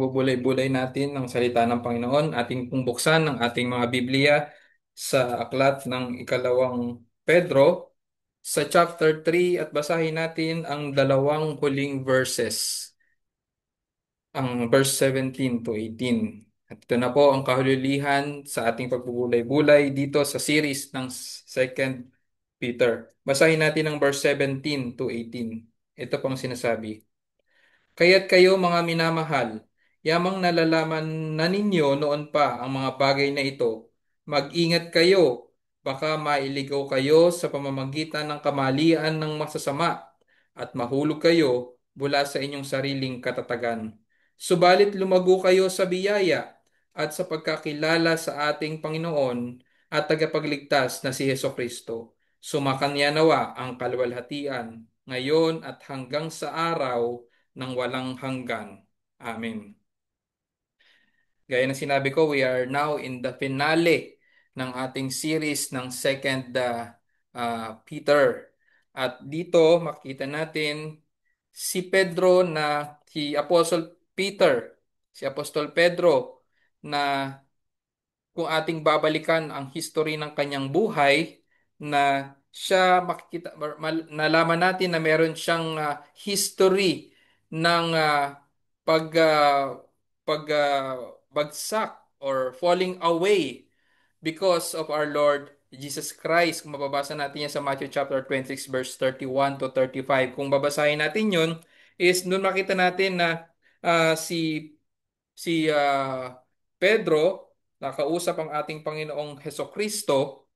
pagbubulay-bulay natin ng salita ng Panginoon, ating pong buksan ng ating mga Biblia sa aklat ng ikalawang Pedro sa chapter 3 at basahin natin ang dalawang huling verses, ang verse 17 to 18. At ito na po ang kahulihan sa ating pagbubulay-bulay dito sa series ng Second Peter. Basahin natin ang verse 17 to 18. Ito pong sinasabi. Kaya't kayo mga minamahal, yamang nalalaman na ninyo noon pa ang mga bagay na ito. Mag-ingat kayo, baka mailigaw kayo sa pamamagitan ng kamalian ng masasama at mahulog kayo mula sa inyong sariling katatagan. Subalit lumago kayo sa biyaya at sa pagkakilala sa ating Panginoon at tagapagligtas na si Heso Kristo. Sumakanya nawa ang kalwalhatian ngayon at hanggang sa araw ng walang hanggan. Amen. Gaya ng sinabi ko, we are now in the finale ng ating series ng Second Peter. At dito makita natin si Pedro na si Apostle Peter, si Apostol Pedro na kung ating babalikan ang history ng kanyang buhay na siya makikita nalaman natin na meron siyang history ng pag bagsak or falling away because of our Lord Jesus Christ. Kung mababasa natin yan sa Matthew chapter 26 verse 31 to 35. Kung babasahin natin yun, is doon makita natin na si Pedro nakausap ang ating Panginoong Heso Kristo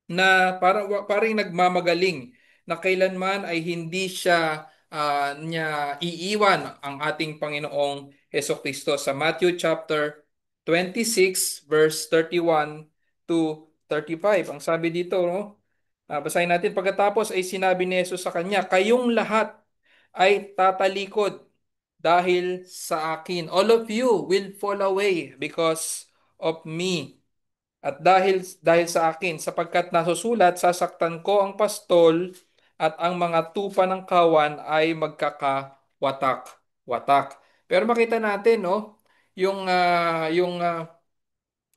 na parang nagmamagaling na kailanman ay hindi siya niya iiwan ang ating Panginoong Kristo sa Matthew chapter 26 verse 31 to 35. Ang sabi dito, no? Basahin natin. Pagkatapos ay sinabi ni Jesus sa kanya, kayong lahat ay tatalikod dahil sa akin. All of you will fall away because of me. At dahil sa akin, sapagkat nasusulat, sasaktan ko ang pastol at ang mga tupa ng kawan ay magkakawatak-watak. Pero makita natin, no, yung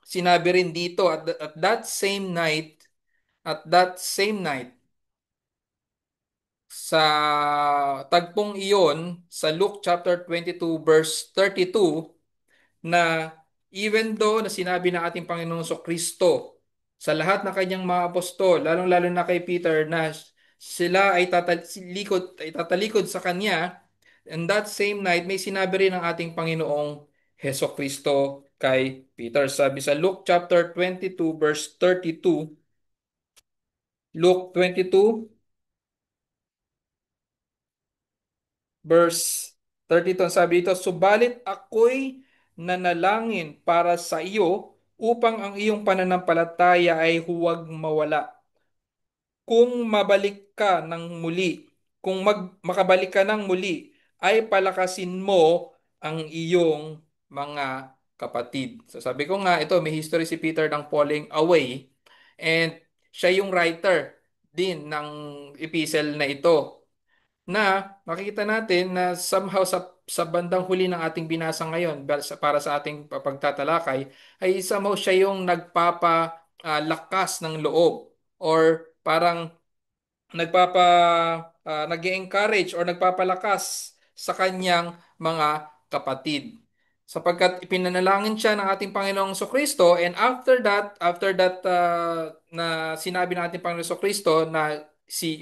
sinabi rin dito at that same night sa tagpong iyon sa Luke chapter 22 verse 32 na even though na sinabi ng ating Panginoong Kristo sa lahat ng kanyang mga apostol, lalong-lalo na kay Peter na sila ay tatalikod sa kanya, and that same night may sinabi rin ng ating Panginoong Heso Kristo kay Peter. Sabi sa Luke chapter 22 verse 32, Luke 22 verse 32, sabi dito, subalit ako'y nanalangin para sa iyo upang ang iyong pananampalataya ay huwag mawala. Kung mabalik ka ng muli, kung makabalik ka ng muli, ay palakasin mo ang iyong mga kapatid. So sabi ko nga, ito may history si Peter ng falling away and siya yung writer din ng epistle na ito na makikita natin na somehow sa bandang huli ng ating binasa ngayon para sa ating pagtatalakay ay somehow siya yung nagpapalakas ng loob or parang nag-encourage or nagpapalakas sa kanyang mga kapatid. Sapagkat ipinanalangin siya ng ating Panginoong Kristo and after that na sinabi ng ating Panginoong Kristo na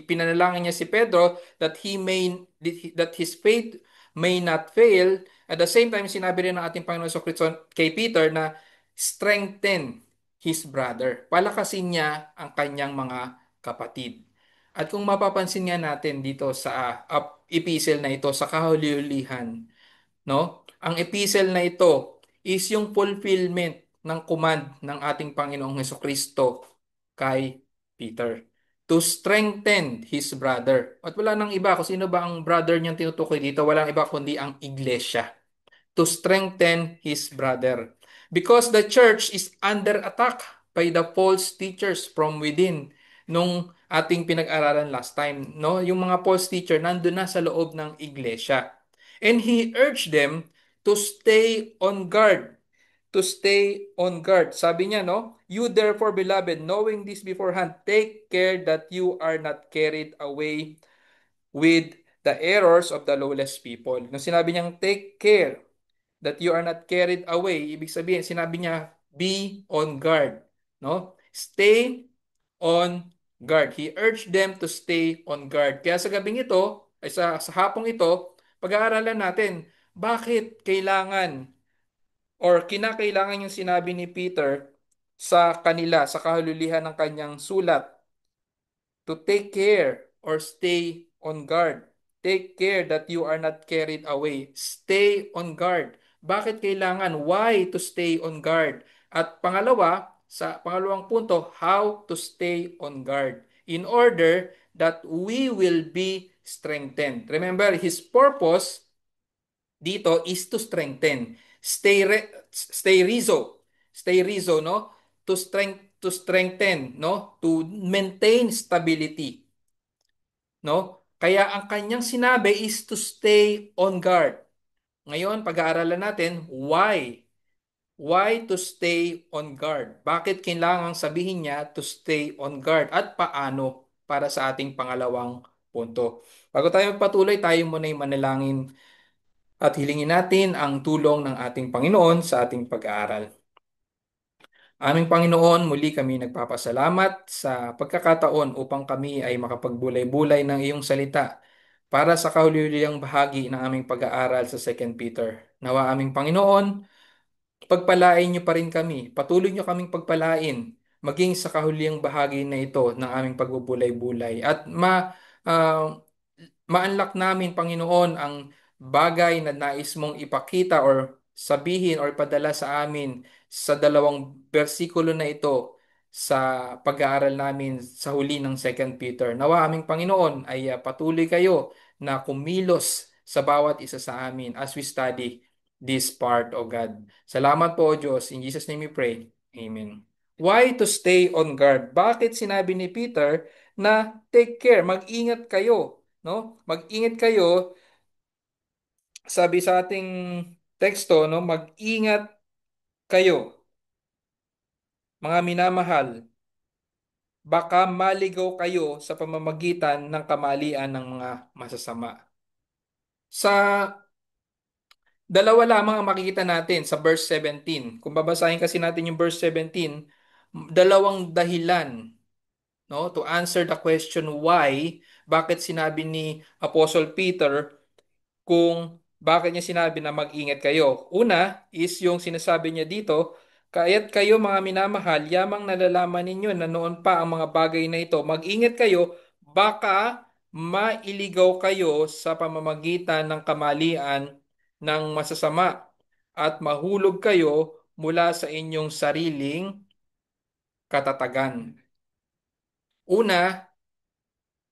pinanalangin niya si Pedro that his faith may not fail. At the same time, sinabi rin ng ating Panginoong Kristo kay Peter na strengthen his brother. Palakasin niya ang kanyang mga kapatid. At kung mapapansin nga natin dito sa epistle na ito sa kahuli-hulihan, no? Ang epistle na ito is yung fulfillment ng command ng ating Panginoong Kristo kay Peter to strengthen his brother. At wala nang iba kung sino ba ang brother niyang tinutukoy dito, walang iba kundi ang iglesia to strengthen his brother. Because the church is under attack by the false teachers from within. Nung ating pinag-aralan last time, no? Yung mga false teacher nandun na sa loob ng iglesia. And he urged them To stay on guard. To stay on guard. Sabi niya, no? You therefore, beloved, knowing this beforehand, take care that you are not carried away with the errors of the lawless people. Nung sinabi niyang take care that you are not carried away, ibig sabihin, sinabi niya, be on guard. No? Stay on guard. He urged them to stay on guard. Kaya sa gabing ito, ay sa hapong ito, pag-aaralan natin, bakit kailangan or kinakailangan yung sinabi ni Peter sa kanila, sa kahululihan ng kanyang sulat, to take care or stay on guard. Take care that you are not carried away. Stay on guard. Bakit kailangan? Why to stay on guard? At pangalawa, sa pangalawang punto, how to stay on guard in order that we will be strengthened. Remember, his purpose dito is to strengthen. Stay rizo. Stay rizo, no? To strengthen, no? To maintain stability, no? Kaya ang kanyang sinabi is to stay on guard. Ngayon, pag-aaralan natin why. Why to stay on guard? Bakit kailangang sabihin niya to stay on guard at paano para sa ating pangalawang punto. Bago tayo magpatuloy, tayo muna yung manalangin at hilingin natin ang tulong ng ating Panginoon sa ating pag-aaral. Aming Panginoon, muli kami nagpapasalamat sa pagkakataon upang kami ay makapagbulay-bulay ng iyong salita para sa kahuli-hulihang bahagi ng aming pag-aaral sa Second Peter. Nawa aming Panginoon, pagpalain niyo pa rin kami. Patuloy niyo kaming pagpalain maging sa kahuliyang bahagi na ito ng aming pagbubulay-bulay at ma-unlock namin, Panginoon, ang bagay na nais mong ipakita or sabihin or padala sa amin sa dalawang bersikulo na ito sa pag-aaral namin sa huli ng Second Peter. Nawa aming Panginoon ay patuloy kayo na kumilos sa bawat isa sa amin as we study this part, O God. Salamat po, O Diyos. In Jesus' name we pray. Amen. Why to stay on guard? Bakit sinabi ni Peter na take care, mag-ingat kayo, no? Mag-ingat kayo, sabi sa ating teksto, no? Mag-ingat kayo, mga minamahal, baka maligaw kayo sa pamamagitan ng kamalian ng mga masasama. Sa dalawa lamang ang makikita natin sa verse 17. Kung babasahin kasi natin yung verse 17, dalawang dahilan, no, to answer the question why, bakit sinabi ni Apostle Peter kung bakit niya sinabi na mag-ingat kayo. Una is yung sinasabi niya dito, kaya't kayo mga minamahal, yamang nalalaman ninyo na noon pa ang mga bagay na ito, mag-ingat kayo, baka mailigaw kayo sa pamamagitan ng kamalian ng masasama at mahulog kayo mula sa inyong sariling katatagan. Una,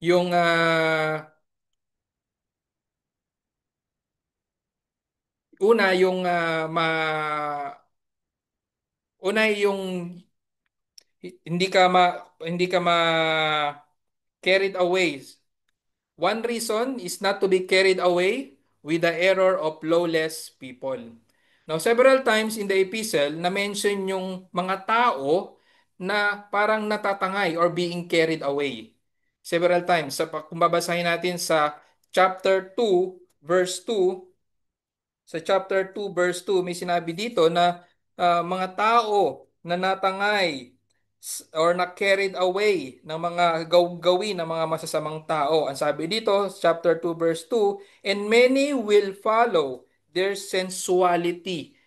yung una yung hindi ka ma carried away. One reason is not to be carried away with the error of lawless people. Now, several times in the epistle, na-mention yung mga tao na parang natatangay or being carried away. Several times. Kung babasahin natin sa chapter 2, verse 2, sa chapter 2 verse 2 may sinabi dito na mga tao na natangay or na carried away ng mga gawin ng mga masasamang tao. Ang sabi dito, chapter 2 verse 2, and many will follow their sensuality.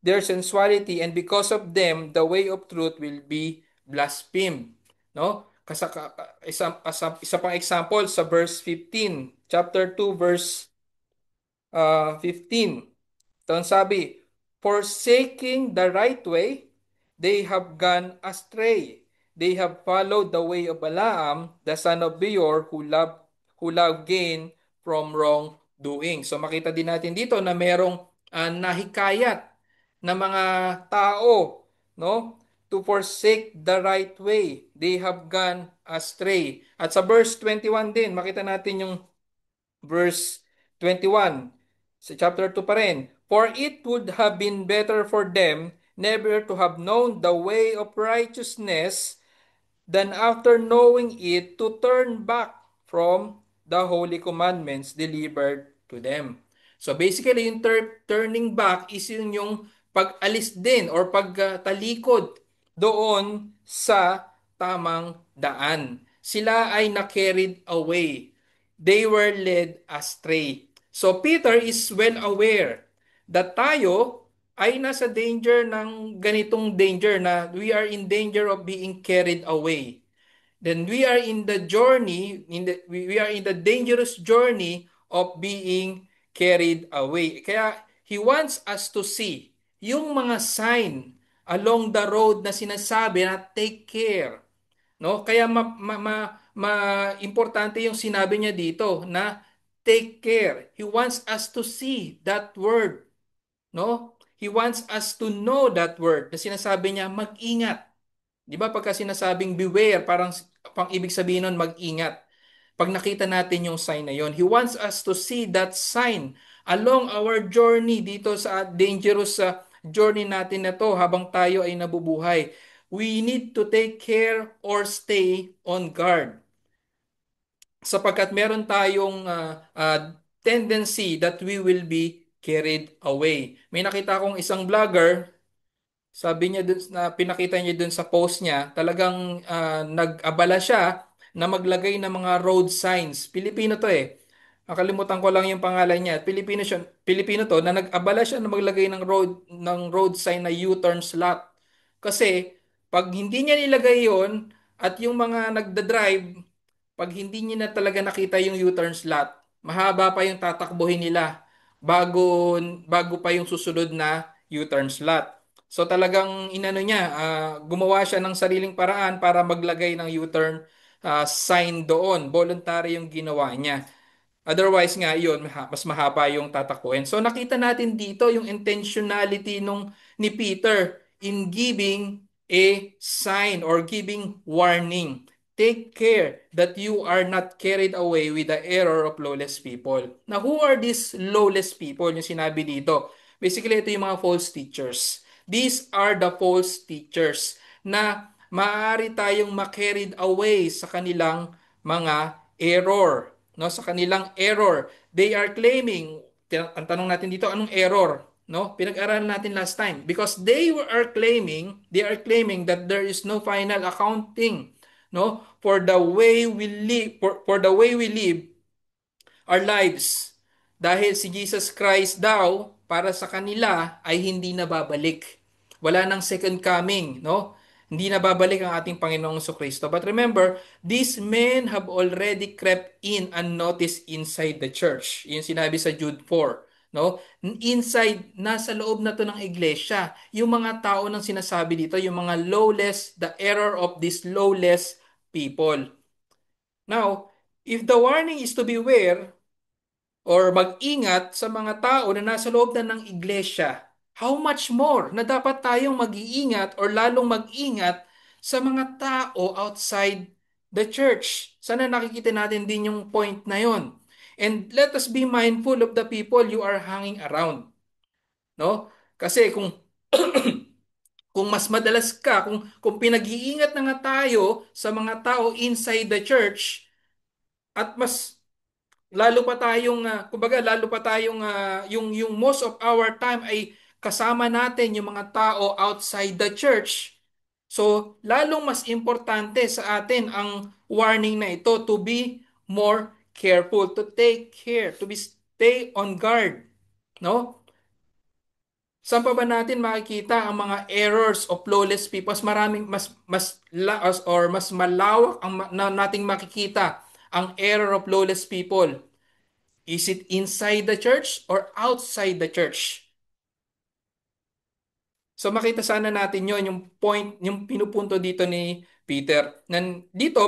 Their sensuality, and because of them the way of truth will be blasphemed. No? Isa pang example sa verse 15, chapter 2 verse 15. Ito ang sabi, forsaking the right way, they have gone astray. They have followed the way of Balaam, the son of Beor, who loved gain from wrongdoing. So makita din natin dito na merong nahikayat na mga tao, no, to forsake the right way. They have gone astray. At sa verse 21 din, makita natin yung verse 21 sa chapter 2 pa rin. For it would have been better for them never to have known the way of righteousness than after knowing it to turn back from the holy commandments delivered to them. So basically, yung turning back is yung pag-alis din or pagtalikod doon sa tamang daan. Sila ay na-carried away. They were led astray. So Peter is well aware that tayo ay nasa danger ng ganitong danger na we are in danger of being carried away. Then we are in the journey, we are in the dangerous journey of being carried away. Kaya he wants us to see yung mga sign along the road na sinasabi na take care. No? Kaya importante yung sinabi niya dito na take care. He wants us to see that word. No? He wants us to know that word na sinasabi niya mag-ingat. Di ba pagka sinasabing beware, parang pang ibig sabihin nun mag-ingat. Pag nakita natin yung sign na yon, He wants us to see that sign along our journey dito sa dangerous journey natin na to habang tayo ay nabubuhay. We need to take care or stay on guard sapagkat meron tayong tendency that we will be carried away. May nakita akong isang vlogger. Sabi niya dun na pinakita niya dun sa post niya, talagang nag-abala siya na maglagay ng mga road signs. Pilipino to eh. Nakalimutan ko lang yung pangalan niya. Pilipino to na nag-abala siya na maglagay ng road sign na U-turn slot. Kasi pag hindi niya nilagay yon at yung mga nagda-drive, pag hindi niya na talaga nakita yung U-turn slot, mahaba pa yung tatakbuhin nila bago pa yung susunod na U-turn slot. So talagang inano niya, gumawa siya ng sariling paraan para maglagay ng U-turn sign doon. Voluntary yung ginawa niya. Otherwise nga, yun, mas mahaba yung tatakbuhin. So nakita natin dito yung intentionality ni Peter in giving a sign or giving warning. Take care that you are not carried away with the error of lawless people. Now, who are these lawless people? Yung sinabi dito. Basically, ito yung mga false teachers. These are the false teachers na maaari tayong ma-carried away sa kanilang mga error, no? Sa kanilang error. They are claiming, ang tanong natin dito, anong error? No? Pinag-aralan natin last time. Because they are claiming that there is no final accounting, no? For the way we live, for the way we live our lives. Dahil si Jesus Christ daw, para sa kanila, ay hindi na babalik. Wala nang second coming, no? Hindi na babalik ang ating Panginoong Kristo. But remember, these men have already crept in unnoticed inside the church. Yung sinabi sa Jude 4. No? Inside, nasa loob na to ng iglesia. Yung mga tao nang sinasabi dito, yung mga lawless, the error of these lawless people. Now, if the warning is to beware, or mag-ingat sa mga tao na nasa loob na ng iglesia, how much more na dapat tayong mag-iingat or lalong mag-ingat sa mga tao outside the church. Sana nakikita natin din yung point na yon. And let us be mindful of the people you are hanging around. No? Kasi kung mas madalas kung pinag-iingat na nga tayo sa mga tao inside the church at mas lalo pa tayong kumbaga lalo pa tayong yung most of our time ay kasama natin yung mga tao outside the church. So, lalong mas importante sa atin ang warning na ito to be more careful, to take care, to be stay on guard, no? Saan pa ba natin makikita ang mga errors of flawless people? Mas malawak ang nating makikita ang error of flawless people. Is it inside the church or outside the church? So makita sana natin yon yung point, yung pinupunto dito ni Peter. Dito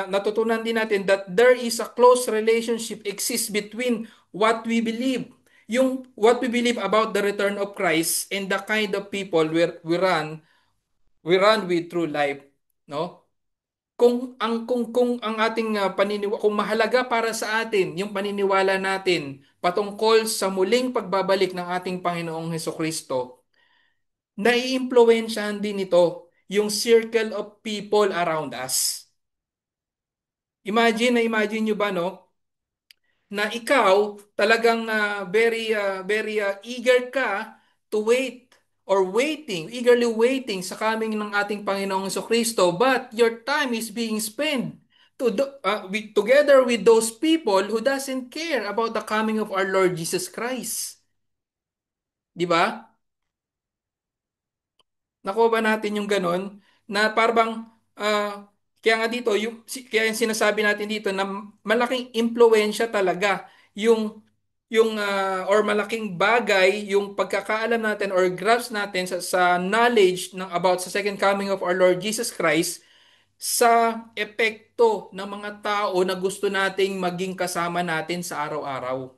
natutunan din natin that there is a close relationship exists between what we believe, yung what we believe about the return of Christ and the kind of people we run with through life, no? Kung ang ating kung mahalaga para sa atin yung paniniwala natin patungkol sa muling pagbabalik ng ating Panginoong Hesukristo, naiimpluwensyahan din ito yung circle of people around us. Imagine nyo ba, no, na ikaw talagang very eager ka to wait or eagerly waiting sa coming ng ating Panginoong Kristo, but your time is being spent together with those people who doesn't care about the coming of our Lord Jesus Christ. Di ba? Nakuha ba natin yung ganon? Na parang, kaya nga dito, kaya yung sinasabi natin dito na malaking impluensya talaga or malaking bagay yung pagkakaalam natin or grasp natin sa knowledge about sa second coming of our Lord Jesus Christ sa epekto ng mga tao na gusto nating maging kasama natin sa araw-araw.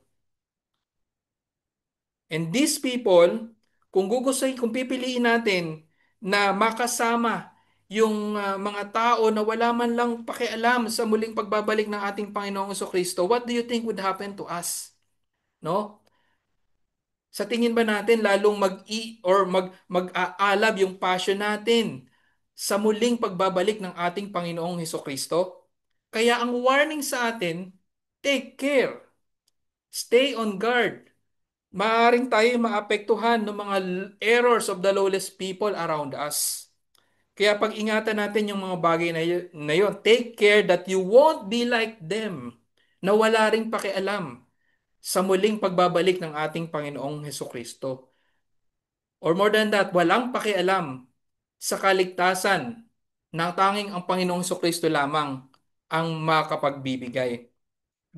And these people, kung pipiliin natin na makasama yung mga tao na wala man lang pakialam sa muling pagbabalik ng ating Panginoong Kristo, what do you think would happen to us? No? Sa tingin ba natin lalong mag-aalab yung passion natin sa muling pagbabalik ng ating Panginoong Kristo? Kaya ang warning sa atin, take care, stay on guard. Maaring tayo maapektuhan ng mga errors of the lawless people around us. Kaya pag-ingatan natin yung mga bagay na yun. Take care that you won't be like them na wala ring pakialam sa muling pagbabalik ng ating Panginoong Heso Kristo. Or more than that, walang pakialam sa kaligtasan na tanging ang Panginoong Heso Kristo lamang ang makapagbibigay.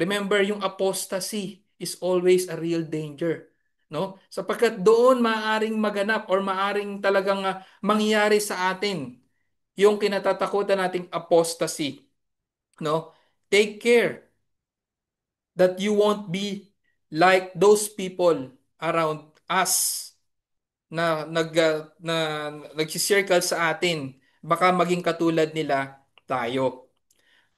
Remember, yung apostasy is always a real danger. No? Sapagkat doon maaring maganap or maaring talagang mangyari sa atin yung kinatatakutan nating apostasy. No? Take care that you won't be like those people around us na nagsisircle sa atin. Baka maging katulad nila tayo.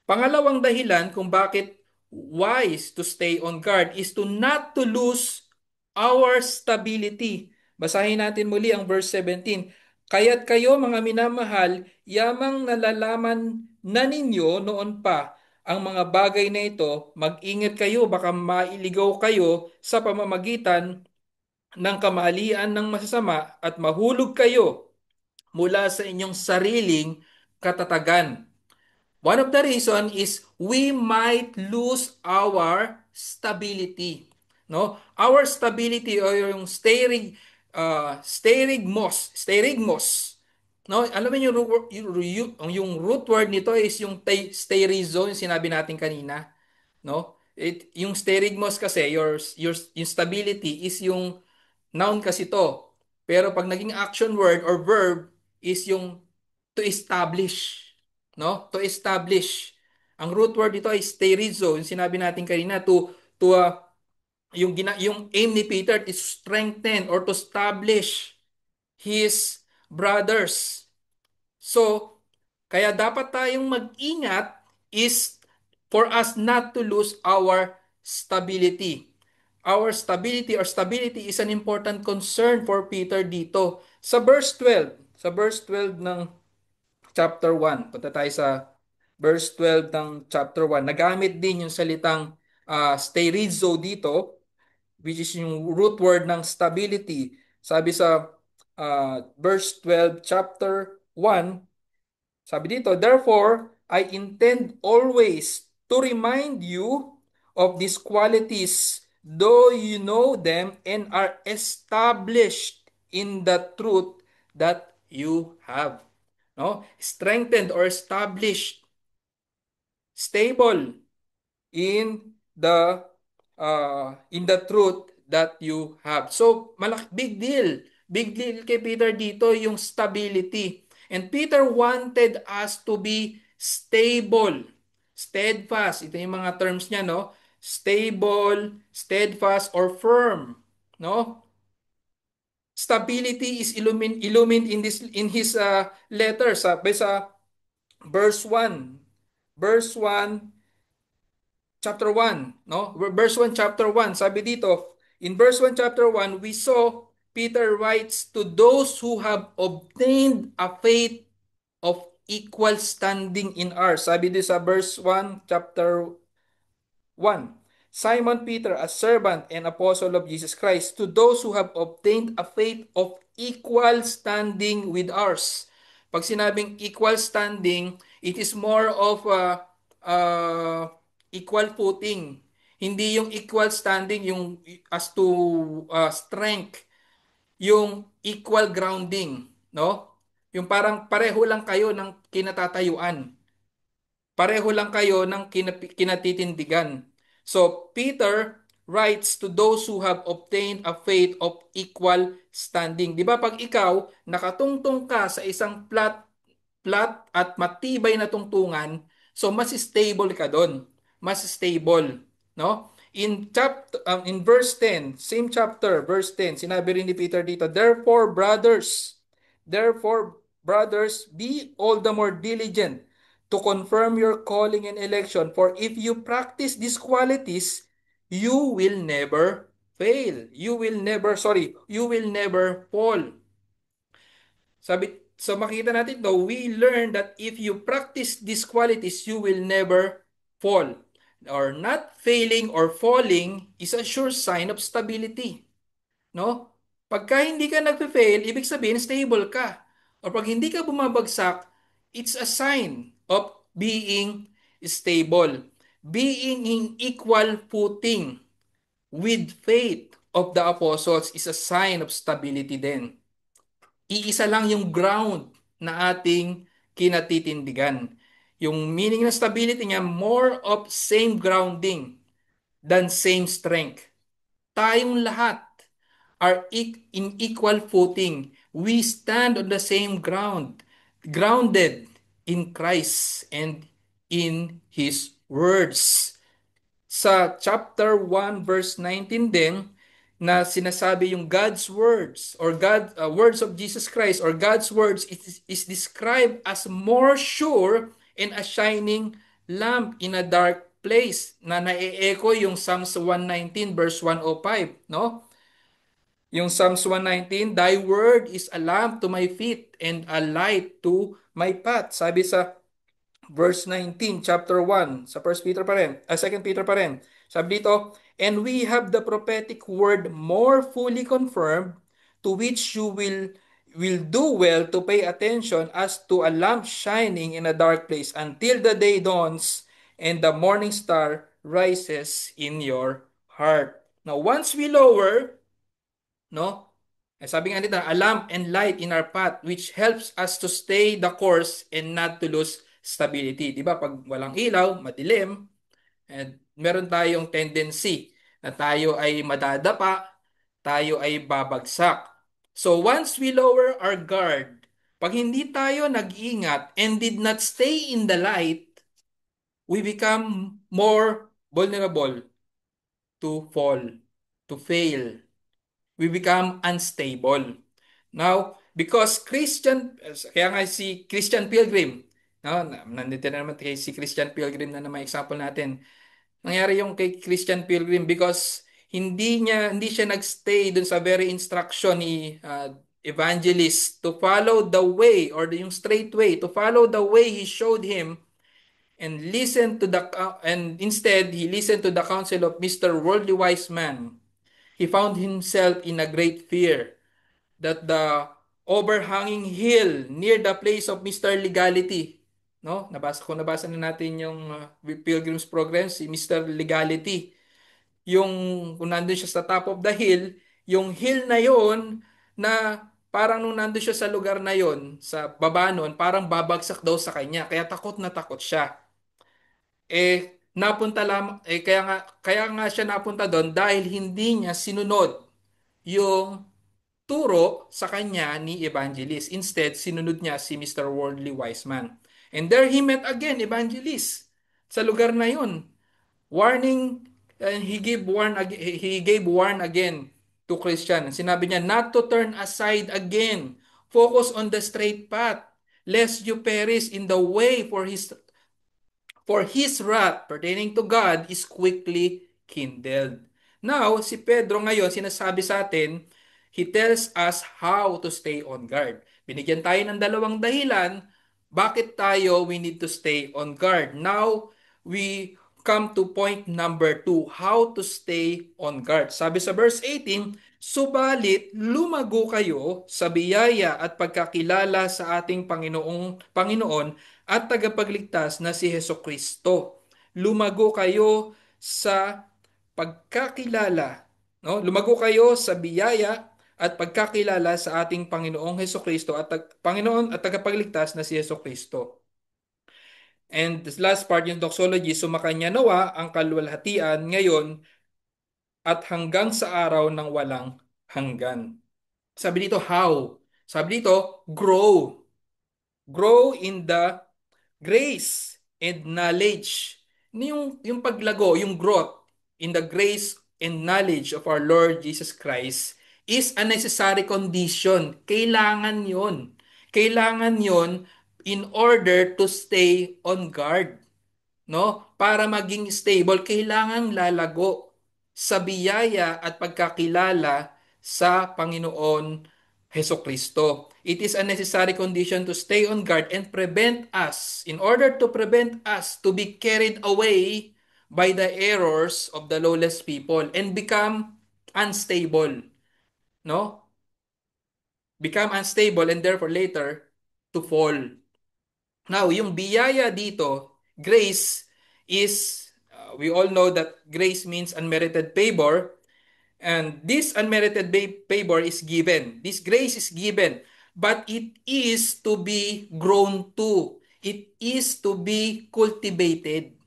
Pangalawang dahilan kung bakit wise to stay on guard is to not to lose our stability. Basahin natin muli ang verse 17. Kaya't kayo mga minamahal, yamang nalalaman na ninyo noon pa ang mga bagay na ito, mag-ingat kayo baka mailigaw kayo sa pamamagitan ng kamalian ng masasama at mahulog kayo mula sa inyong sariling katatagan. One of the reason is we might lose our stability. No? Our stability o yung sterigmos. No? Alam mo yung root word nito is yung sterizo, yung sinabi natin kanina, no? Yung sterigmos kasi yung stability is yung noun kasi to. Pero pag naging action word or verb is yung to establish. No? To establish. Ang root word dito ay sterizo, yung sinabi natin kanina, yung aim ni Peter is strengthen or to establish his brothers. So, kaya dapat tayong mag-ingat is for us not to lose our stability. Our stability or stability is an important concern for Peter dito. Sa verse 12 ng chapter 1, punta tayo sa verse 12 ng chapter 1, nagamit din yung salitang sterizo dito, which is yung root word ng stability. Sabi sa verse 12, chapter 1, sabi dito, therefore, I intend always to remind you of these qualities, though you know them and are established in the truth that you have. No? Strengthened or established, stable in the truth that you have. So, big deal. Big deal kay Peter dito yung stability. And Peter wanted us to be stable, steadfast. Ito yung mga terms niya, no? Stable, steadfast, or firm, no? Stability is illumined in his letter sa verse 1. verse 1, chapter 1, no? Verse 1, chapter 1, sabi dito, in verse 1, chapter 1, we saw Peter writes to those who have obtained a faith of equal standing in ours. Sabi dito sa verse 1, chapter 1. Simon Peter, a servant and apostle of Jesus Christ, to those who have obtained a faith of equal standing with ours. Pag sinabing equal standing, it is more of uh, equal footing. Hindi yung equal standing yung as to strength, yung equal grounding, no? Yung parang pareho lang kayo ng kinatatayuan. Pareho lang kayo ng kinatitindigan. So, Peter writes to those who have obtained a faith of equal standing. Di ba pag ikaw nakatungtong ka sa isang flat at matibay na tungtungan, so mas stable ka doon. Mas stable, no? In verse 10, same chapter, verse 10, sinabi rin ni Peter dito, therefore brothers, be all the more diligent to confirm your calling and election, for if you practice these qualities, you will never fail. You will never fall. So makita natin though, we learn that if you practice these qualities, you will never fall. Or not failing or falling is a sure sign of stability. No? Pagka hindi ka nagfe-fail, ibig sabihin stable ka. Or pag hindi ka bumabagsak, it's a sign of being stable. Being in equal footing with faith of the apostles is a sign of stability din. Iisa lang yung ground na ating kinatitindigan. Yung meaning ng stability niya, more of same grounding than same strength. Tayong lahat are in equal footing. We stand on the same ground, grounded in Christ and in His words. Sa chapter 1 verse 19 din, na sinasabi yung God's words or words of Jesus Christ or God's words is described as more sure and a shining lamp in a dark place, na nae-echo yung Psalms 119 verse 105, no? Yung Psalms 119, thy word is a lamp to my feet and a light to my path. Sabi sa verse 19, chapter 1, sa First Peter pa rin, 2 Peter pa rin. Sabi dito, and we have the prophetic word more fully confirmed, to which you will do well to pay attention as to a lamp shining in a dark place until the day dawns and the morning star rises in your heart. Now, once we lower, no? Sabi nga nito, a lamp and light in our path which helps us to stay the course and not to lose stability. 'Di ba? Pag walang ilaw, madilim, and meron tayong tendency na tayo ay madadapa, tayo ay babagsak. So once we lower our guard, pag hindi tayo nag-ingat and did not stay in the light, we become more vulnerable to fall, to fail. We become unstable. Now, because kaya nga si Christian Pilgrim, no, nandito na naman kay si Christian Pilgrim na naman example natin. Nangyari yung kay Christian Pilgrim because hindi siya nagstay dun sa very instruction ni evangelist to follow the way or yung straight way, to follow the way he showed him and listen to and instead he listened to the counsel of Mr. Worldly Wise Man. He found himself in a great fear that the overhanging hill near the place of Mr. Legality, no? Nabasa na natin yung Pilgrim's Progress, si Mr. Legality. Yung kung nandun siya sa top of the hill, yung hill na yon na parang nung nandun siya sa lugar na yon, sa baba nun, parang babagsak daw sa kanya. Kaya takot na takot siya. Kaya nga siya napunta doon dahil hindi niya sinunod yung turo sa kanya ni Evangelist. Instead, sinunod niya si Mr. Worldly Wise Man. And there he met again Evangelist sa lugar na yun. Warning, and he gave warn again to Christian. Sinabi niya not to turn aside again. Focus on the straight path, lest you perish in the way For his wrath pertaining to God is quickly kindled. Now, si Pedro ngayon, sinasabi sa atin, he tells us how to stay on guard. Binigyan tayo ng dalawang dahilan bakit tayo we need to stay on guard. Now, we come to point number 2, how to stay on guard. Sabi sa verse 18, subalit lumago kayo sa biyaya at pagkakilala sa ating Panginoon at tagapagligtas na si Heso Kristo. Lumago kayo sa pagkakilala, no? Lumago kayo sa biyaya at pagkakilala sa ating Panginoong Heso Kristo at Panginoon at tagapagligtas na si Heso Kristo. And this last part yung doxology, sumakanya nawa ang kaluwalhatian ngayon at hanggang sa araw ng walang hanggan. Sabi dito, how? Sabi dito, grow. Grow in the grace and knowledge. Yung paglago, yung growth in the grace and knowledge of our Lord Jesus Christ is a necessary condition. Kailangan yon. Kailangan yon in order to stay on guard, no? Para maging stable, kailangang lalago sa biyaya at pagkakilala sa Panginoon Heso Kristo. It is a necessary condition to stay on guard and prevent us, in order to prevent us to be carried away by the errors of the lawless people and become unstable, no? Become unstable and therefore later to fall. Now, yung biyaya dito, grace is, we all know that grace means unmerited favor, and this unmerited favor is given. This grace is given, but it is to be grown to. It is to be cultivated.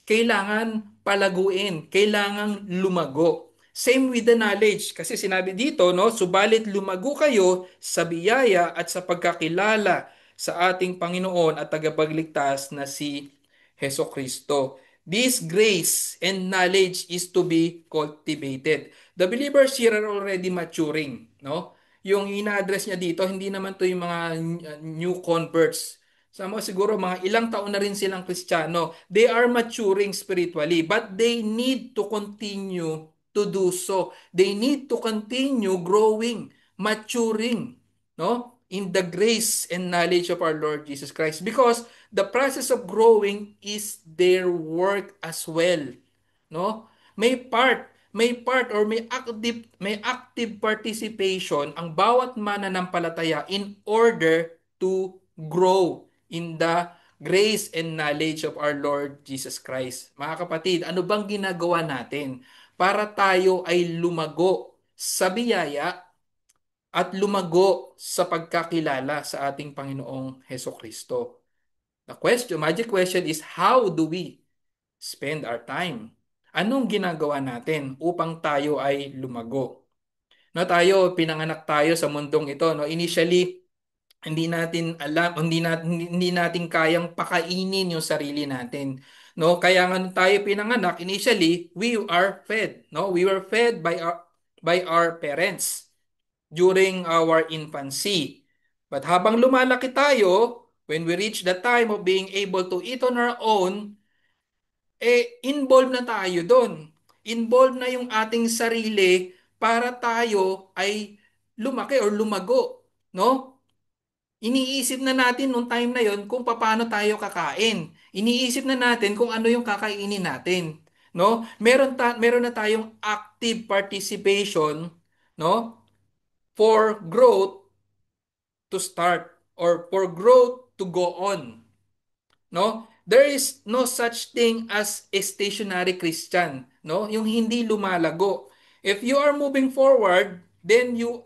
Kailangan palaguin, kailangan lumago. Same with the knowledge, kasi sinabi dito, no, subalit lumago kayo sa biyaya at sa pagkakilala sa ating Panginoon at tagapagligtas na si Heso Kristo. This grace and knowledge is to be cultivated. The believers here are already maturing, no? Yung ina-address niya dito, hindi naman to yung mga new converts. Sama siguro mga ilang taon na rin silang Kristiyano. They are maturing spiritually, but they need to continue to do so. They need to continue growing, maturing, no? In the grace and knowledge of our Lord Jesus Christ. Because the process of growing is their work as well, no? May part or may active participation ang bawat mananampalataya in order to grow in the grace and knowledge of our Lord Jesus Christ. Mga kapatid, ano bang ginagawa natin para tayo ay lumago sa biyaya at lumago sa pagkakilala sa ating Panginoong Heso Kristo? Magic question is, how do we spend our time? Anong ginagawa natin upang tayo ay lumago? No, pinanganak tayo sa mundong ito, no? Initially, hindi natin alam, hindi natin kayang pakainin yung sarili natin. No, kaya nga nung tayo pinanganak, initially, we are fed, no? We were fed by our parents during our infancy. But habang lumalaki tayo, when we reach the time of being able to eat on our own, involved na tayo doon. Involved na yung ating sarili para tayo ay lumaki or lumago, no? Iniisip na natin nung time na yon kung paano tayo kakain. Iniisip na natin kung ano yung kakainin natin, no? Meron na tayong active participation, no? For growth to start or for growth to go on. No, there is no such thing as a stationary Christian, no, yung hindi lumalago. If you are not moving forward, then you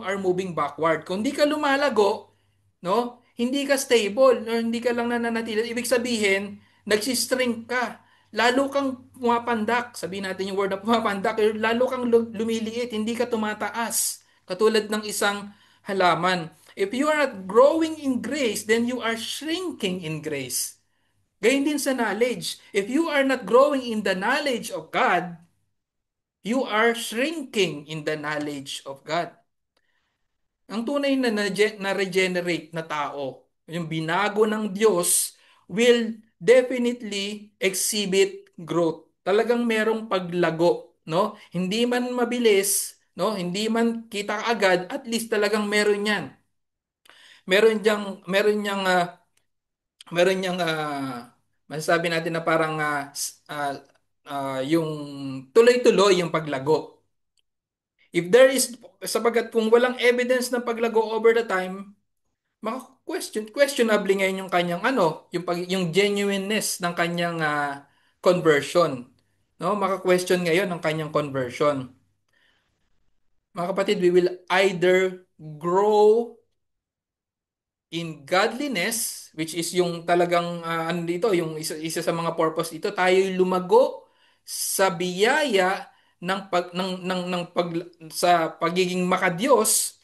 are moving backward. Kung hindi ka lumalago, no, hindi ka stable or hindi ka lang nananatili, ibig sabihin nagsistring ka, lalo kang pumapandak. Sabihin natin yung word na pumapandak, lalo kang lumiliit, hindi ka tumataas katulad ng isang halaman. If you are not growing in grace, then you are shrinking in grace. Gayun din sa knowledge. If you are not growing in the knowledge of God, you are shrinking in the knowledge of God. Ang tunay na regenerate na tao, yung binago ng Diyos will definitely exhibit growth. Talagang merong paglago, no? Hindi man mabilis, no? Hindi man kita agad, at least talagang meron 'yan. Meron niyang masasabi natin na parang yung tuloy-tuloy yung paglago. If there is, sapagat kung walang evidence ng paglago over the time, questionable ngayon yung kanyang yung genuineness ng kanyang conversion. No, maka-question ngayon ng kanyang conversion. Mga kapatid, we will either grow in godliness, which is yung talagang yung isa sa mga purpose dito, tayo'y lumago sa biyaya ng sa pagiging makadiyos.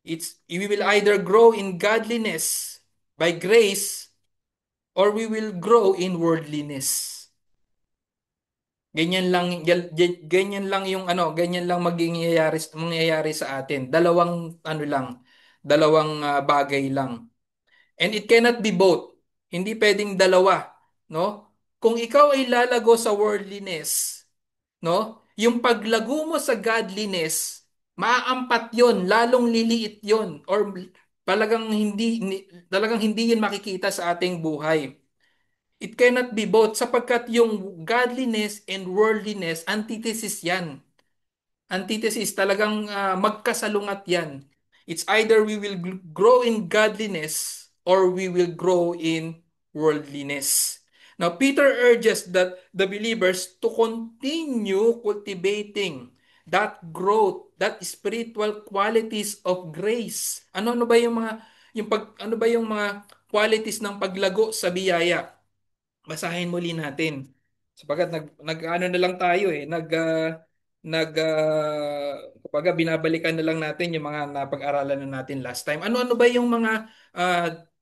We will either grow in godliness by grace, or we will grow in worldliness. Ganyan lang mangyayari sa atin. Dalawang bagay lang. And it cannot be both. Hindi pwedeng dalawa, no? Kung ikaw ay lalago sa worldliness, no? Yung paglago mo sa godliness, maaampat 'yon, lalong liliit 'yon, or talagang hindi 'yun makikita sa ating buhay. It cannot be both sapagkat yung godliness and worldliness antithesis 'yan. Antithesis, talagang magkasalungat yan. It's either we will grow in godliness, or we will grow in worldliness. Now, Peter urges that the believers to continue cultivating that growth, that spiritual qualities of grace. Ano ba yung mga ano ba yung mga qualities ng paglago sa biyaya? Basahin muli natin. Sapagat ano na lang tayo kumbaga binabalikan na lang natin yung mga napag-aralan na natin last time. Ano-ano ba yung mga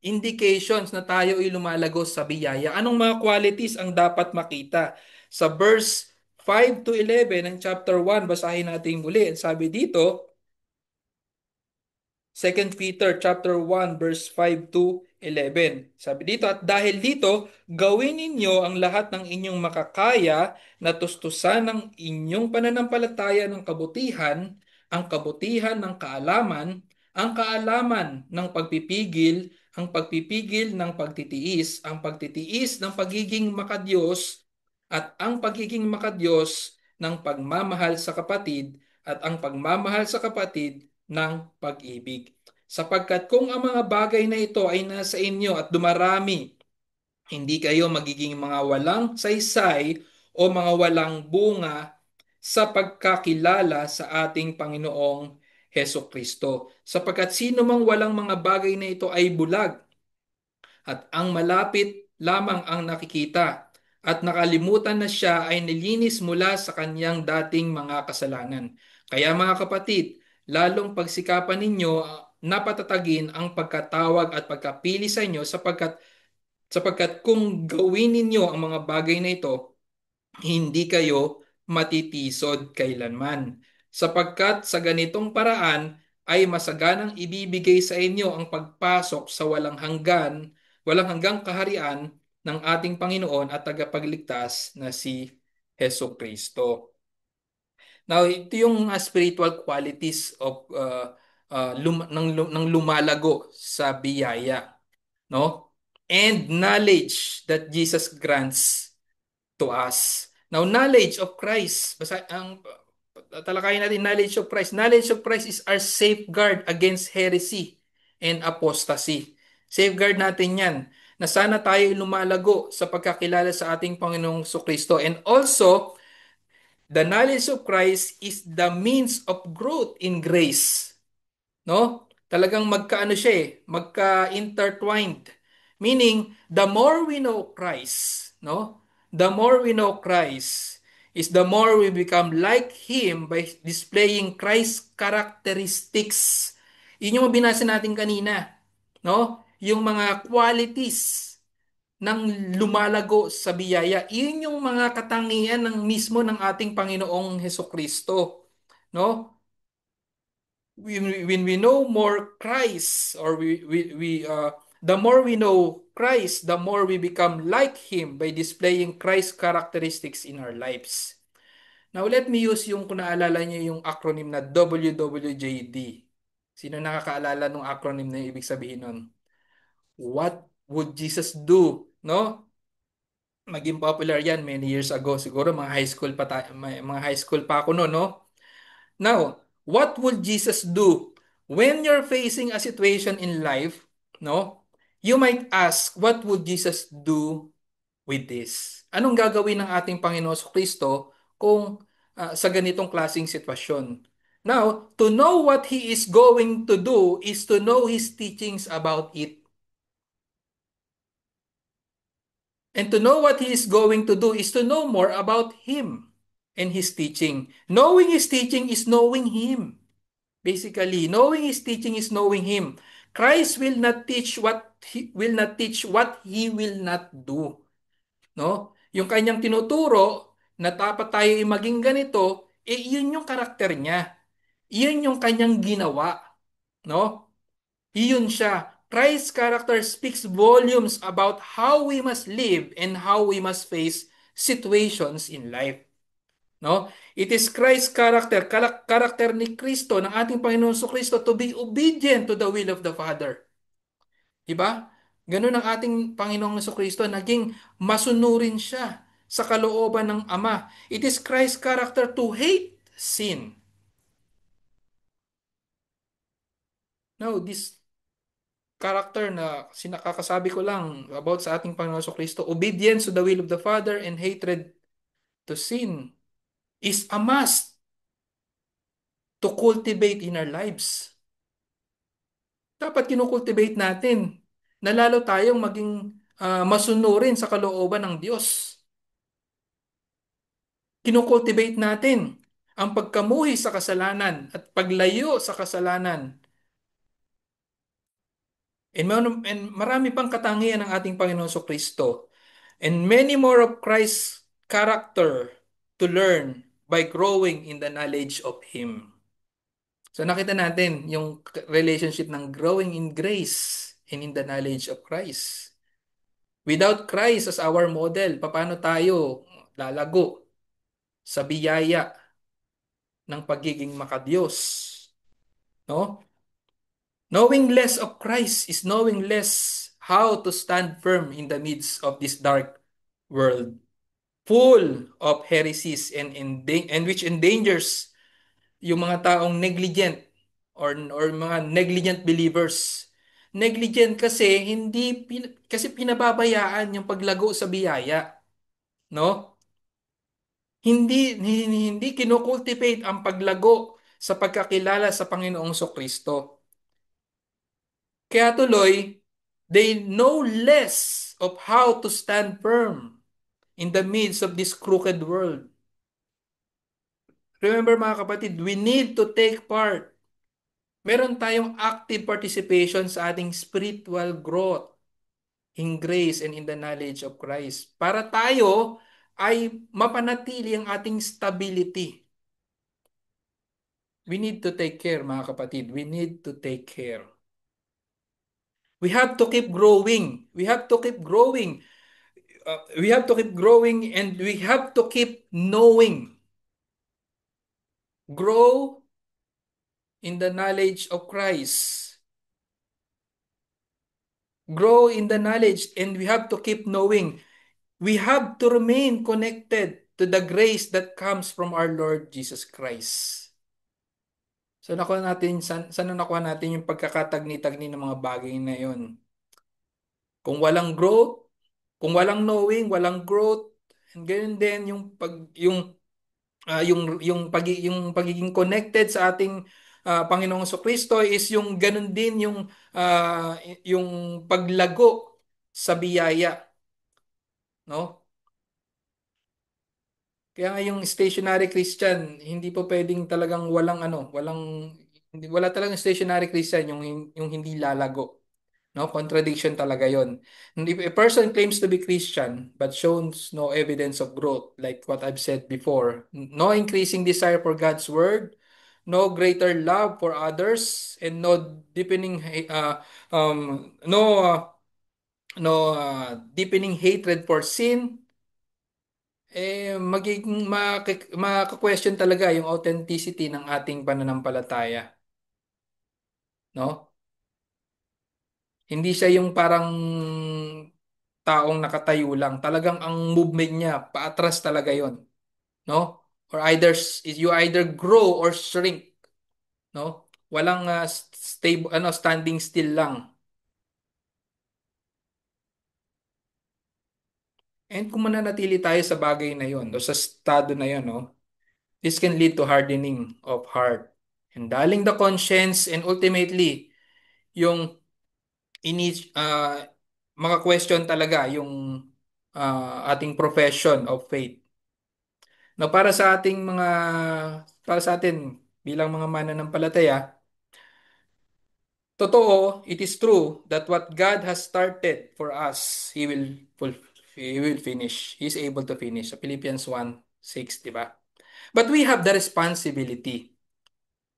indications na tayo ay lumalago sa biyaya? Anong mga qualities ang dapat makita? Sa verse 5 to 11 ng chapter 1, basahin natin muli. Sabi dito, Second Peter chapter 1 verse 5 to 11. Sabi dito, at dahil dito, gawin ninyo ang lahat ng inyong makakaya na tustusan ng inyong pananampalataya ng kabutihan, ang kabutihan ng kaalaman, ang kaalaman ng pagpipigil, ang pagpipigil ng pagtitiis, ang pagtitiis ng pagiging makadiyos, at ang pagiging makadiyos ng pagmamahal sa kapatid, at ang pagmamahal sa kapatid ng pag-ibig. Sapagkat kung ang mga bagay na ito ay nasa inyo at dumarami, hindi kayo magiging mga walang saysay o mga walang bunga sa pagkakilala sa ating Panginoong Heso Kristo. Sapagkat sino mang walang mga bagay na ito ay bulag, at ang malapit lamang ang nakikita, at nakalimutan na siya ay nilinis mula sa kanyang dating mga kasalanan. Kaya mga kapatid, lalong pagsikapan ninyo na patatagin ang pagkatawag at pagkapili sa inyo, sapagkat kung gawin ninyo ang mga bagay na ito, hindi kayo matitisod kailanman. Sapagkat sa ganitong paraan ay masaganang ibibigay sa inyo ang pagpasok sa walang hanggang kaharian ng ating Panginoon at tagapagligtas na si Heso Kristo. Now, ito yung spiritual qualities ng lumalago sa biyaya, no? And knowledge that Jesus grants to us. Now, knowledge of Christ. Talakayin natin knowledge of Christ. Knowledge of Christ is our safeguard against heresy and apostasy. Safeguard natin yan, na sana tayo lumalago sa pagkakilala sa ating Panginoong Kristo. And also, the knowledge of Christ is the means of growth in grace. No? Talagang magka-intertwined. Meaning, the more we know Christ, no? The more we know Christ is the more we become like Him by displaying Christ's characteristics. Yun yung binasa natin kanina, no? Yung mga qualities ng lumalago sa biyaya. Yun yung mga katangian ng mismo ng ating Panginoong Heso Kristo, no? When we know more Christ, or The more we know Christ, the more we become like Him by displaying Christ's characteristics in our lives. Now, let me use yung kung naalala niyo yung acronym na WWJD. Sino nakakaalala ng acronym na yung ibig sabihin nun? What would Jesus do? No? Maging popular yan many years ago. Siguro mga high school pa mga high school pa ako noon, no? Now, what would Jesus do when you're facing a situation in life, no? You might ask, what would Jesus do with this? Anong gagawin ng ating Panginoon Kristo kung sa ganitong klaseng sitwasyon? Now, to know what He is going to do is to know His teachings about it. And to know what He is going to do is to know more about Him and His teaching. Knowing His teaching is knowing Him. Basically, knowing His teaching is knowing Him. Christ will not teach what He will not do. No? Yung kanyang tinuturo na dapat tayo ay maging ganito, yun yung karakter niya. Yun yung kanyang ginawa. No? Iyon siya. Christ's character speaks volumes about how we must live and how we must face situations in life. No? It is Christ's character, karakter ni Kristo, ng ating Panginoon Kristo to be obedient to the will of the Father. Diba? Ganun ang ating Panginoong Kristo, naging masunurin siya sa kalooban ng Ama. It is Christ's character to hate sin. Now, this character na sinakakasabi ko lang about sa ating Panginoon Kristo, obedience to the will of the Father and hatred to sin is a must to cultivate in our lives. Dapat kinukultivate natin na lalo tayong maging masunurin sa kalooban ng Diyos. Kinukultivate natin ang pagkamuhi sa kasalanan at paglayo sa kasalanan. And marami pang katangian ng ating Panginoon Kristo. And many more of Christ's character to learn by growing in the knowledge of Him. So nakita natin yung relationship ng growing in grace and in the knowledge of Christ. Without Christ as our model, paano tayo lalago sa biyaya ng pagiging makadiyos? No? Knowing less of Christ is knowing less how to stand firm in the midst of this dark world, full of heresies and which endangers yung mga taong negligent or mga negligent believers. Negligent kasi kasi pinababayaan yung paglago sa biyaya, no? Hindi kinocultivate ang paglago sa pagkakilala sa Panginoong Kristo. Kaya tuloy, they know less of how to stand firm in the midst of this crooked world. Remember mga kapatid, we need to take part. Meron tayong active participation sa ating spiritual growth in grace and in the knowledge of Christ. Para tayo ay mapanatili ang ating stability. We need to take care, mga kapatid. We need to take care. We have to keep growing. We have to keep growing. We have to keep growing and we have to keep knowing. Grow in the knowledge of Christ. Grow in the knowledge and we have to keep knowing. We have to remain connected to the grace that comes from our Lord Jesus Christ. So nakuha natin, saan nakuha natin yung pagkakatagni-tagni ng mga bagay na yon? Kung walang growth, kung walang knowing, walang growth, and ganyan din yung yung pagiging connected sa ating Panginoong Kristo is yung ganun din ah, yung paglago sa biyaya, no? Kaya nga yung stationary Christian, hindi po pwedeng talagang wala talagang stationary Christian yung hindi lalago. No, contradiction talaga 'yon. And if a person claims to be Christian but shows no evidence of growth, like what I've said before, no increasing desire for God's word, no greater love for others, and no deepening no deepening hatred for sin, magiging maka-question talaga yung authenticity ng ating pananampalataya, no? Hindi siya yung parang taong nakatayo lang. Talagang ang movement niya paatras talaga 'yon, no? Or you either grow or shrink, no? Walang stable standing still lang. And kung mananatili tayo sa bagay na 'yon o sa estado na 'yon, no? This can lead to hardening of heart, and daling the conscience, and ultimately yung maka-question talaga yung ating profession of faith. No, para sa atin bilang mga mananampalataya, totoo, it is true that what God has started for us, He will finish. He is able to finish. Sa Philippians 1:6, di ba? But we have the responsibility.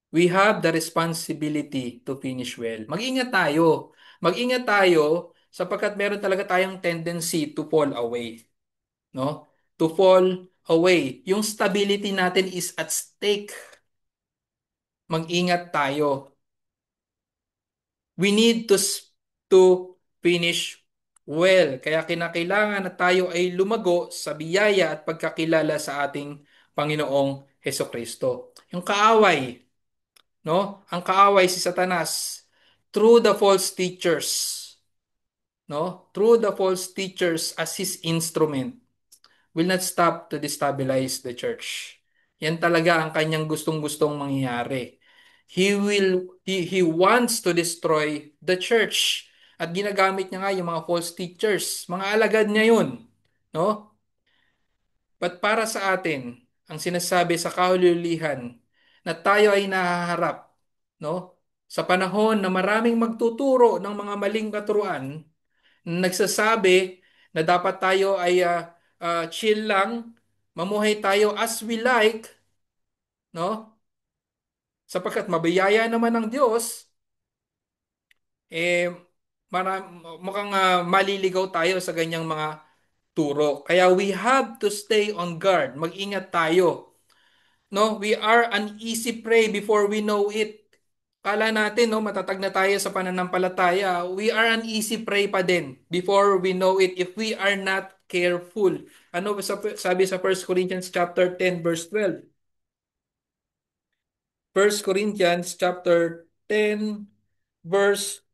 We have the responsibility to finish well. Mag-ingat tayo. Mag-ingat tayo sapagkat meron talaga tayong tendency to fall away, no? To fall away. Yung stability natin is at stake. Mag-ingat tayo. We need to finish well. Kaya kinakailangan na tayo ay lumago sa biyaya at pagkakilala sa ating Panginoong Heso Kristo. Yung kaaway, no? Ang kaaway si Satanas through the false teachers, no? Through the false teachers as his instrument will not stop to destabilize the church. Yan talaga ang kanyang gustong-gustong mangyayari. He wants to destroy the church. At ginagamit niya nga yung mga false teachers. Mga alagad niya yun. No? But para sa atin, ang sinasabi sa kahululihan na tayo ay nahaharap, no? Sa panahon na maraming magtuturo ng mga maling katuruan, nagsasabi na dapat tayo ay chill lang, mamuhay tayo as we like, no? Sapagkat mabiyaya naman ng Diyos, eh mukhang maliligaw tayo sa ganyang mga turo. Kaya we have to stay on guard. Mag-ingat tayo. No, we are an easy prey before we know it. Kala natin, no, matatag na tayo sa pananampalataya. We are an easy prey pa din before we know it if we are not careful. Ano ba sabi sa 1 Corinthians chapter 10 verse 12? 1 Corinthians chapter 10 verse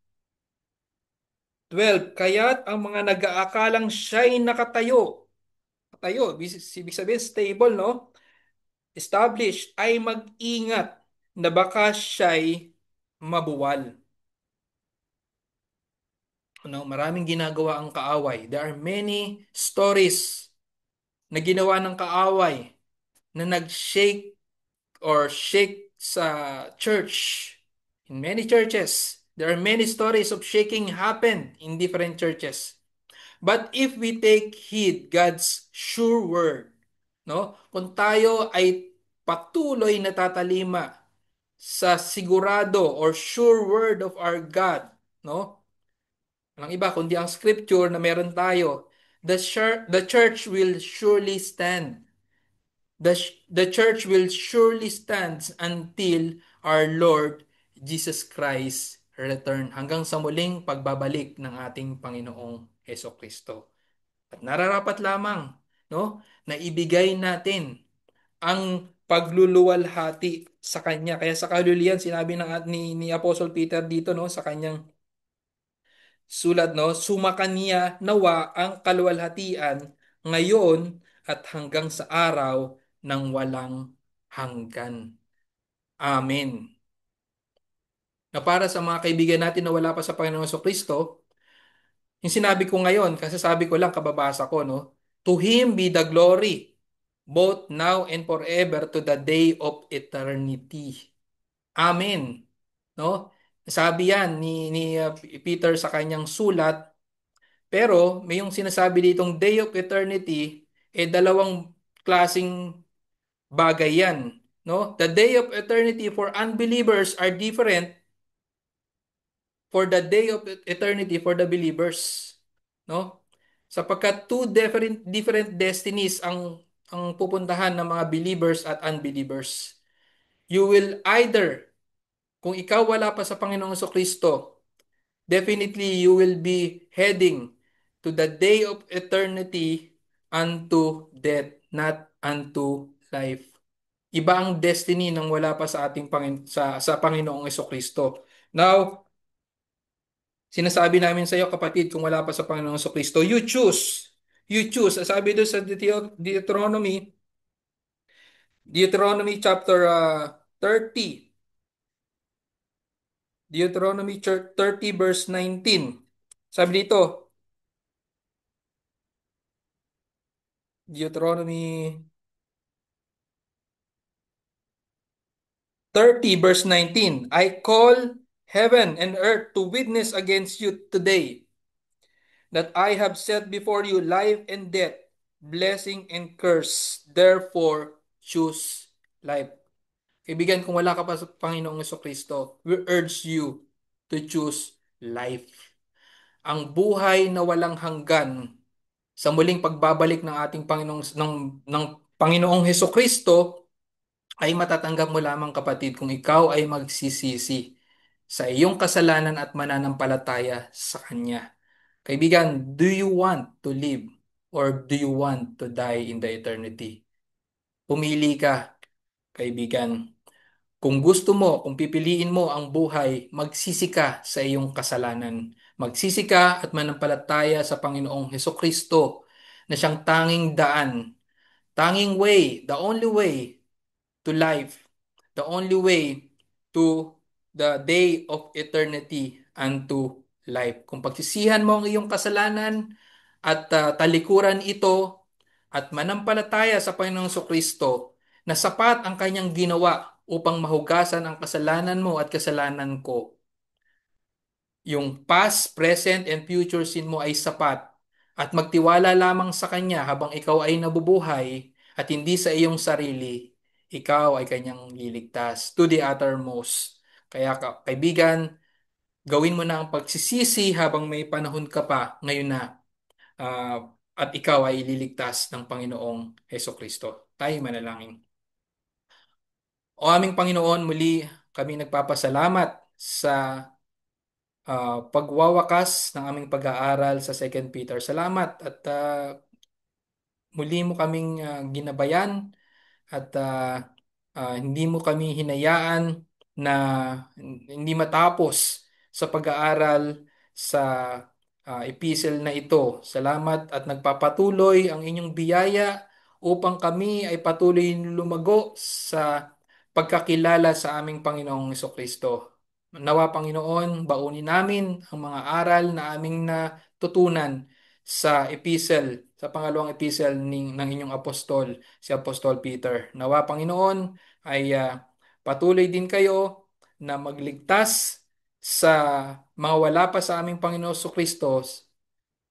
12. Kaya't ang mga nag-aakalang siya'y nakatayo. Katayo, ibig sabihin stable, no? Established, ay mag-ingat na baka siya'y mabuwal. No, maraming ginagawa ang kaaway. There are many stories na ginawa ng kaaway na nag-shake or shake sa church. In many churches, there are many stories of shaking happen in different churches. But if we take heed God's sure word, no? Kung tayo ay patuloy na tatalima sa sigurado or sure word of our God, no? Walang iba kundi ang scripture na meron tayo. The church will surely stand. The church will surely stand until our Lord Jesus Christ return. Hanggang sa muling pagbabalik ng ating Panginoong Heso Kristo. At nararapat lamang, no, na ibigay natin ang pagluluwalhati sa kanya. Kaya sa kalulian sinabi ni Apostle Peter dito, no, sa kanyang sulat, no, sumakanya nawa ang kaluwalhatian ngayon at hanggang sa araw ng walang hanggan. Amen. Na para sa mga kaibigan natin na wala pa sa Panginoon Kristo, yung sinabi ko ngayon, kasi sabi ko lang, kababasa ko, no? To Him be the glory, both now and forever to the day of eternity. Amen. No? Sabi yan ni Peter sa kanyang sulat, pero may yung sinasabi ditong day of eternity, dalawang klasing bagay yan. No? The day of eternity for unbelievers are different for the day of eternity for the believers. No? Sapagkat two different destinies ang pupuntahan ng mga believers at unbelievers. You will either, kung ikaw wala pa sa Panginoong Kristo, definitely you will be heading to the day of eternity unto death, not unto life. Iba ang destiny ng wala pa sa ating sa Panginoong Kristo. Now, sinasabi namin sa iyo kapatid, kung wala pa sa Panginoong Kristo, you choose. You choose. Sabi doon sa Deuteronomy chapter 30. Deuteronomy 30 verse 19. Sabi dito, Deuteronomy 30 verse 19. I call heaven and earth to witness against you today that I have set before you life and death, blessing and curse. Therefore, choose life. Kaibigan, kung wala ka pa sa Panginoong Kristo, we urge you to choose life. Ang buhay na walang hanggan sa muling pagbabalik ng ating ng Panginoong Kristo ay matatanggap mo lamang kapatid kung ikaw ay magsisisi sa iyong kasalanan at mananampalataya sa Kanya. Kaibigan, do you want to live or do you want to die in the eternity? Pumili ka, kaibigan. Kung gusto mo, kung pipiliin mo ang buhay, magsisi ka sa iyong kasalanan. Magsisi ka at manampalataya sa Panginoong Kristo na siyang tanging daan, tanging way, the only way to life, the only way to the day of eternity and to life. Kung pagsisihan mo ang iyong kasalanan at talikuran ito at manampalataya sa Panginoong Kristo na sapat ang kanyang ginawa upang mahugasan ang kasalanan mo at kasalanan ko, yung past, present, and future sin mo ay sapat at magtiwala lamang sa Kanya habang ikaw ay nabubuhay at hindi sa iyong sarili, ikaw ay Kanyang liligtas to the uttermost. Kaya kaibigan, gawin mo na ang pagsisisi habang may panahon ka pa ngayon na at ikaw ay ililigtas ng Panginoong Kristo. Tayo manalangin. O aming Panginoon, muli kami nagpapasalamat sa pagwawakas ng aming pag-aaral sa Second Peter. Salamat at muli mo kaming ginabayan at hindi mo kami hinayaan na hindi matapos sa pag-aaral sa epistle na ito. Salamat at nagpapatuloy ang inyong biyaya upang kami ay patuloy lumago sa pagkakilala sa aming Panginoong Kristo. Nawa Panginoon, baunin namin ang mga aral na aming natutunan sa epistle, sa pangalawang epistle ng inyong apostol, si Apostol Peter. Nawa Panginoon ay patuloy din kayo na magligtas sa mga wala pa sa aming Panginoon Kristo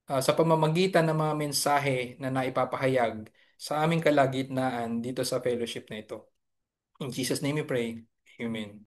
sa pamamagitan ng mga mensahe na naipapahayag sa aming kalagitnaan dito sa fellowship na ito. In Jesus' name we pray. Amen.